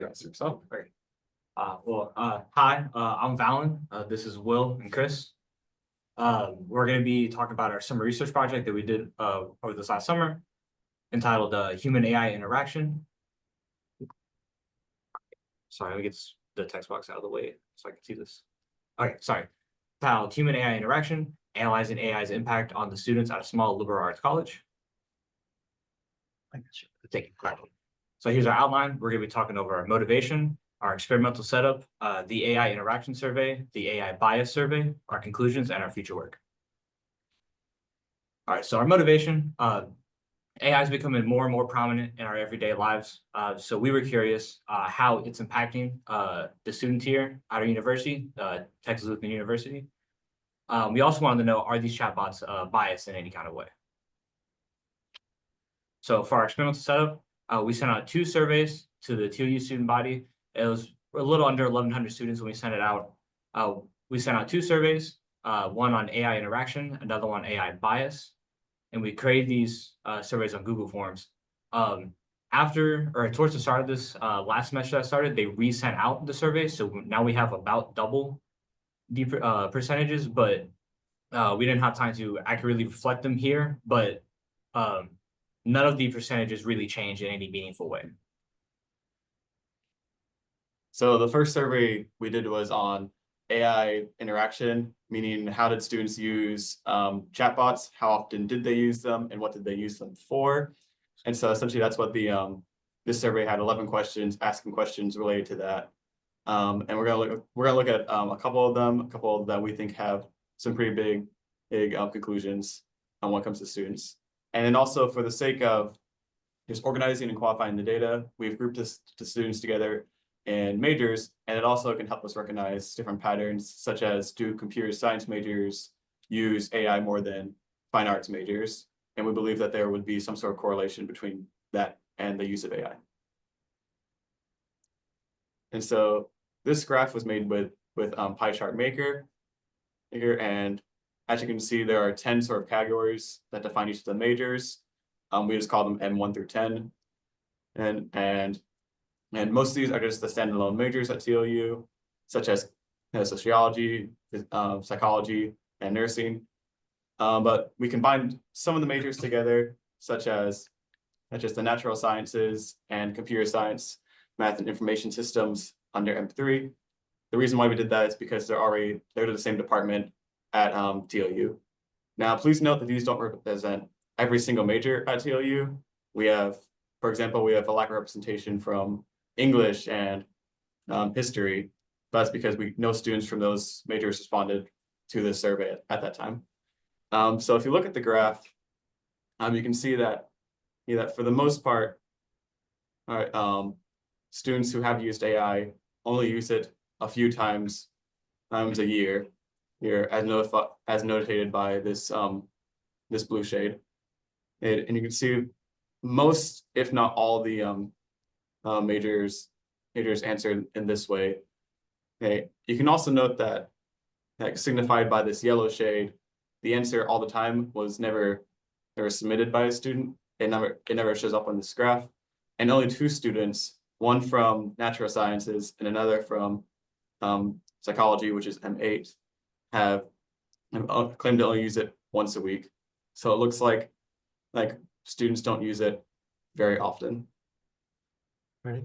Yes, yourself. Great. Hi, I'm Valen. This is Will and Chris. We're going to be talking about our summer research project that we did over this last summer, entitled Human AI Interaction. Sorry, let me get the text box out of the way so I can see this. Okay, sorry. Titled Human AI Interaction, Analyzing AI's Impact on the Students at a Small Liberal Arts College. Thank you. So here's our outline. We're going to be talking over our motivation, our experimental setup, the AI interaction survey, the AI bias survey, our conclusions, and our future work. All right, so our motivation, AI is becoming more and more prominent in our everyday lives. So we were curious how it's impacting the students here at our university, Texas Lutheran University. We also wanted to know, are these chatbots biased in any kind of way? So for our experimental setup, we sent out 2 surveys to the TLU student body. It was a little under 1,100 students when we sent it out. We sent out 2 surveys, one on AI interaction, another one AI bias. And we created these surveys on Google Forms. Towards the start of this last semester that started, they resent out the survey. So now we have about double the percentages, but we didn't have time to accurately reflect them here. But none of the percentages really change in any meaningful way. So the first survey we did was on AI interaction, meaning how did students use chatbots, how often did they use them, and what did they use them for? And so essentially that's what this survey had, 11 questions, asking questions related to that. And we're gonna look at a couple that we think have some pretty big conclusions on what comes to students. And then also, for the sake of just organizing and qualifying the data, we've grouped the students together in majors, and it also can help us recognize different patterns, such as do computer science majors use AI more than fine arts majors? And we believe that there would be some sort of correlation between that and the use of AI. And so this graph was made with pie chart maker here, and as you can see, there are 10 sort of categories that define each of the majors. We just call them M1 through 10. And most of these are just the standalone majors at TLU, such as sociology, psychology, and nursing. But we combined some of the majors together, such as the natural sciences and computer science, math and information systems under M3. The reason why we did that is because they're the same department at TLU. Now, please note that these don't represent every single major at TLU. We have, for example, a lack of representation from English and history. That's because no students from those majors responded to this survey at that time. So if you look at the graph, you can see that for the most part, students who have used AI only use it a few times a year. Here, as notated by this blue shade, and you can see most, if not all, the majors answered in this way. Okay, you can also note that signified by this yellow shade, the answer all the time was never submitted by a student. It never shows up on this graph, and only 2 students, one from natural sciences and another from psychology, which is M8, have claimed to only use it once a week. So it looks like students don't use it very often. Right.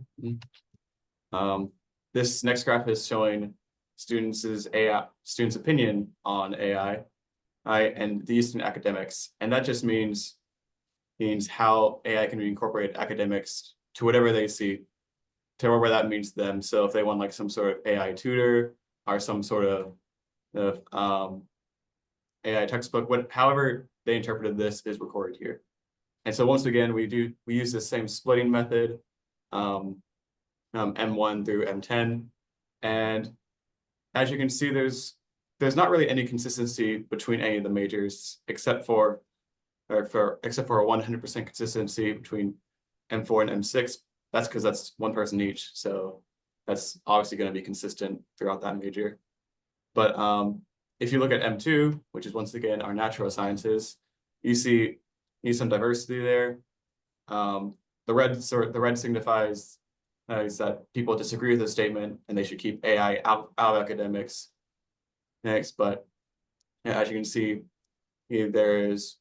This next graph is showing students' opinion on AI, and the use in academics, and that just means how AI can be incorporated academics to whatever they see, to whatever that means to them. So if they want some sort of AI tutor or some sort of AI textbook, however they interpreted this is recorded here. And so once again, we use the same splitting method, M1 through M10, and as you can see, there's not really any consistency between any of the majors except for a 100% consistency between M4 and M6. That's because that's one person each, so that's obviously going to be consistent throughout that major. But if you look at M2, which is once again our natural sciences, you see some diversity there. The red signifies is that people disagree with the statement and they should keep AI out of academics. Next, but as you can see, there is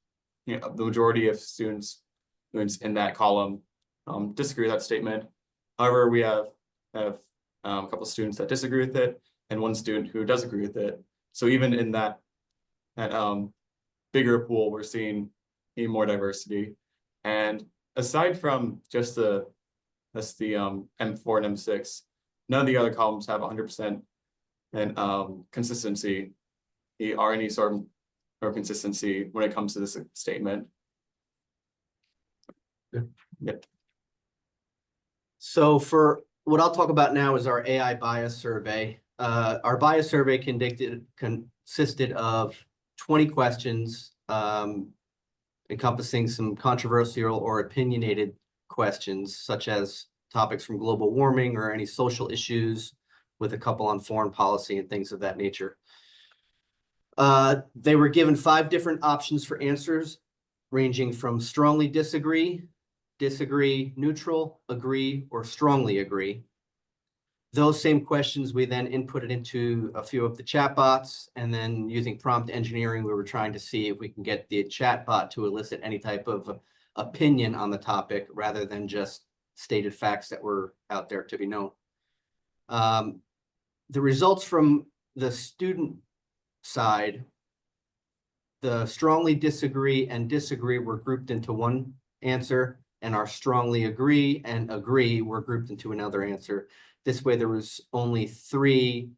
the majority of students in that column disagree with that statement. However, we have a couple of students that disagree with it and one student who does agree with it. So even in that bigger pool, we're seeing more diversity. And aside from just the M4 and M6, none of the other columns have 100% and consistency or any sort of consistency when it comes to this statement. Yep. So for what I'll talk about now is our AI bias survey. Our bias survey consisted of 20 questions encompassing some controversial or opinionated questions, such as topics from global warming or any social issues, with a couple on foreign policy and things of that nature. They were given 5 different options for answers, ranging from strongly disagree, disagree, neutral, agree, or strongly agree. Those same questions we then inputted into a few of the chatbots, and then using prompt engineering, we were trying to see if we can get the chatbot to elicit any type of opinion on the topic rather than just stated facts that were out there to be known. The results from the student side, the strongly disagree and disagree were grouped into one answer, and our strongly agree and agree were grouped into another answer. This way, there was only 3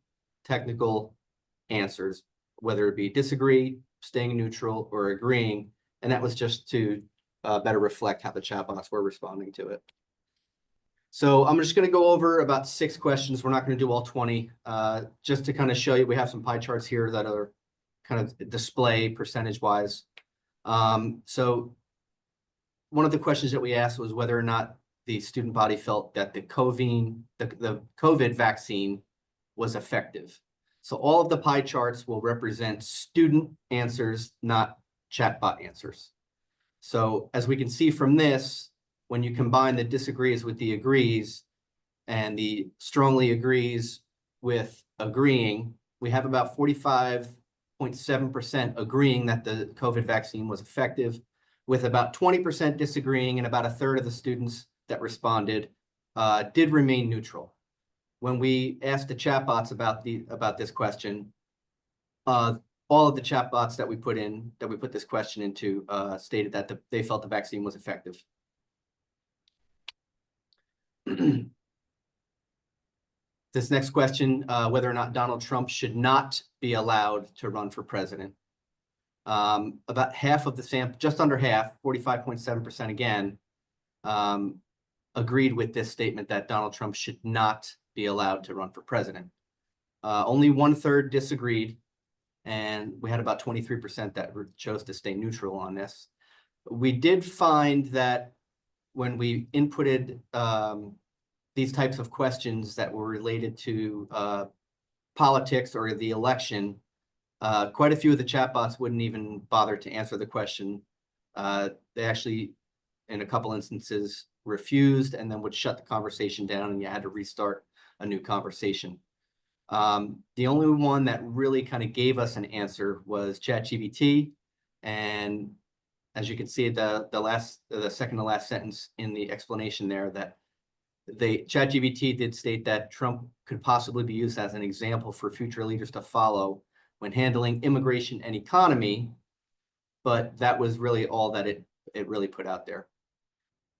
technical answers, whether it be disagree, staying neutral, or agreeing, and that was just to better reflect how the chatbots were responding to it. So I'm just going to go over about 6 questions. We're not going to do all 20, just to kind of show you. We have some pie charts here that are kind of display percentage-wise. So one of the questions that we asked was whether or not the student body felt that the COVID vaccine was effective. So all of the pie charts will represent student answers, not chatbot answers. So as we can see from this, when you combine the disagrees with the agrees and the strongly agrees with agreeing, we have about 45.7% agreeing that the COVID vaccine was effective, with about 20% disagreeing, and about 1/3 of the students that responded did remain neutral. When we asked the chatbots about this question, all of the chatbots that we put this question into stated that they felt the vaccine was effective. This next question, whether or not Donald Trump should not be allowed to run for president. About half of the sample, just under half, 45.7% again, agreed with this statement that Donald Trump should not be allowed to run for president. Only 1/3 disagreed, and we had about 23% that chose to stay neutral on this. We did find that when we inputted these types of questions that were related to politics or the election, quite a few of the chatbots wouldn't even bother to answer the question. They actually, in a couple instances, refused and then would shut the conversation down, and you had to restart a new conversation. The only one that really kind of gave us an answer was ChatGPT, and as you can see, the second to last sentence in the explanation there, that ChatGPT did state that Trump could possibly be used as an example for future leaders to follow when handling immigration and economy, but that was really all that it really put out there.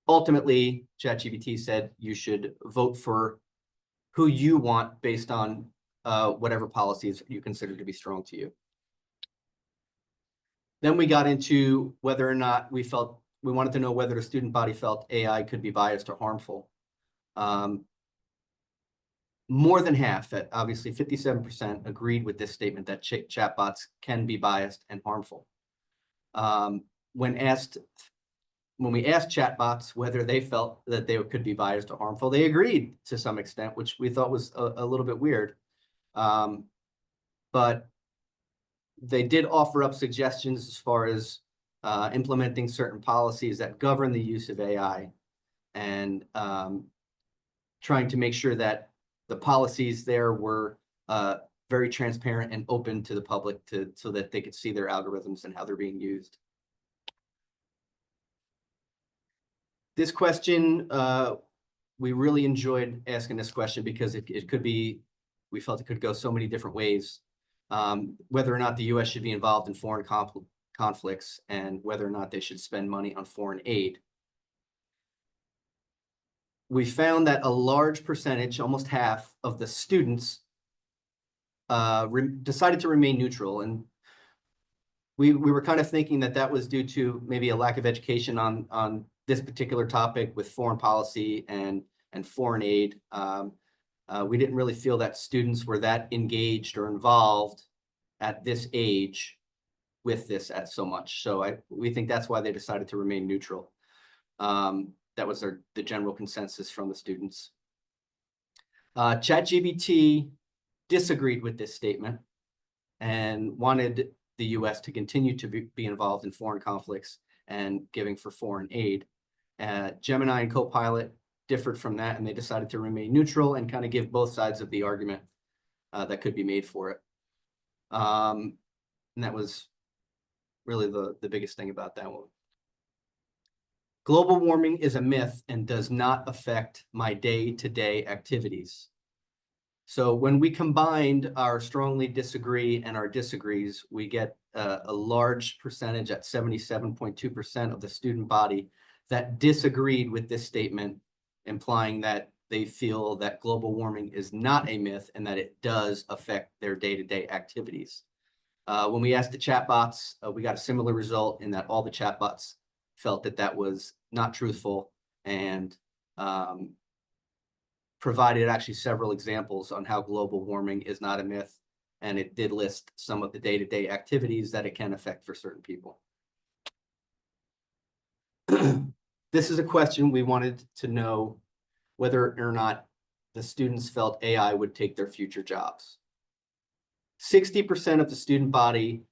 Ultimately, ChatGPT said you should vote for who you want based on whatever policies you consider to be strong to you. Then we got into whether or not we wanted to know whether the student body felt AI could be biased or harmful. More than half, obviously 57%, agreed with this statement that chatbots can be biased and harmful. When we asked chatbots whether they felt that they could be biased or harmful, they agreed to some extent, which we thought was a little bit weird. But they did offer up suggestions as far as implementing certain policies that govern the use of AI, and trying to make sure that the policies there were very transparent and open to the public so that they could see their algorithms and how they're being used. This question, we really enjoyed asking this question because it could be, we felt it could go so many different ways. Whether or not the US should be involved in foreign conflicts and whether or not they should spend money on foreign aid. We found that a large percentage, almost half of the students decided to remain neutral. And we were kind of thinking that that was due to maybe a lack of education on this particular topic with foreign policy and foreign aid. We didn't really feel that students were that engaged or involved at this age with this at so much. So we think that's why they decided to remain neutral. That was the general consensus from the students. ChatGPT disagreed with this statement and wanted the US to continue to be involved in foreign conflicts and giving for foreign aid. Gemini and Copilot differed from that, and they decided to remain neutral and kind of give both sides of the argument that could be made for it. And that was really the biggest thing about that one. Global warming is a myth and does not affect my day-to-day activities. So when we combined our strongly disagree and our disagrees, we get a large percentage at 77.2% of the student body that disagreed with this statement, implying that they feel that global warming is not a myth and that it does affect their day-to-day activities. When we asked the chatbots, we got a similar result in that all the chatbots felt that that was not truthful and provided actually several examples on how global warming is not a myth. And it did list some of the day-to-day activities that it can affect for certain people. This is a question we wanted to know whether or not the students felt AI would take their future jobs. 60% of the student body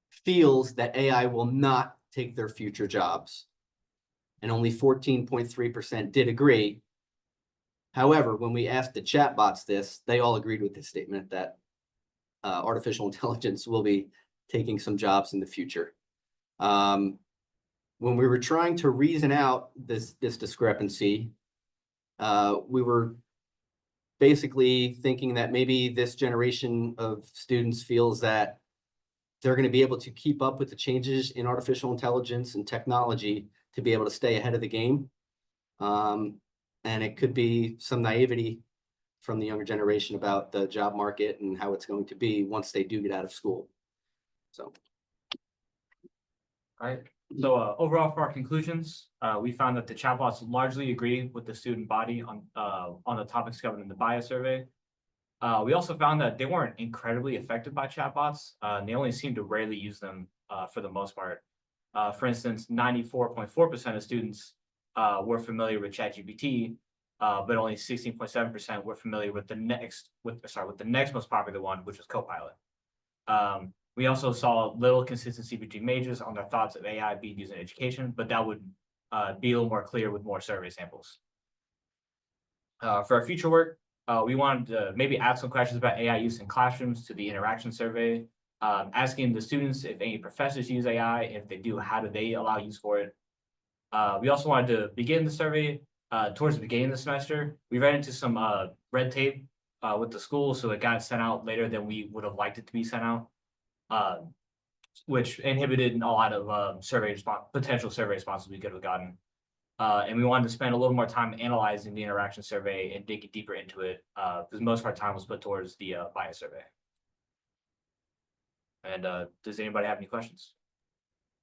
feels that AI will not take their future jobs, and only 14.3% did agree. However, when we asked the chatbots this, they all agreed with this statement that artificial intelligence will be taking some jobs in the future. When we were trying to reason out this discrepancy, we were basically thinking that maybe this generation of students feels that they're going to be able to keep up with the changes in artificial intelligence and technology to be able to stay ahead of the game. And it could be some naivety from the younger generation about the job market and how it's going to be once they do get out of school. So. All right. So overall, for our conclusions, we found that the chatbots largely agree with the student body on the topics covered in the bias survey. We also found that they weren't incredibly affected by chatbots. And they only seemed to rarely use them for the most part. For instance, 94.4% of students were familiar with ChatGPT, but only 16.7% were familiar with the next most popular one, which was Copilot. We also saw little consistency between majors on their thoughts of AI being used in education, but that would be a little more clear with more survey samples. For our future work, we wanted to maybe add some questions about AI use in classrooms to the interaction survey, asking the students if any professors use AI, if they do, how do they allow use for it. We also wanted to begin the survey towards the beginning of the semester. We ran into some red tape with the school, so it got sent out later than we would have liked it to be sent out, which inhibited a lot of potential survey responses we could have gotten. And we wanted to spend a little more time analyzing the interaction survey and digging deeper into it, because most of our time was put towards the bias survey. And does anybody have any questions?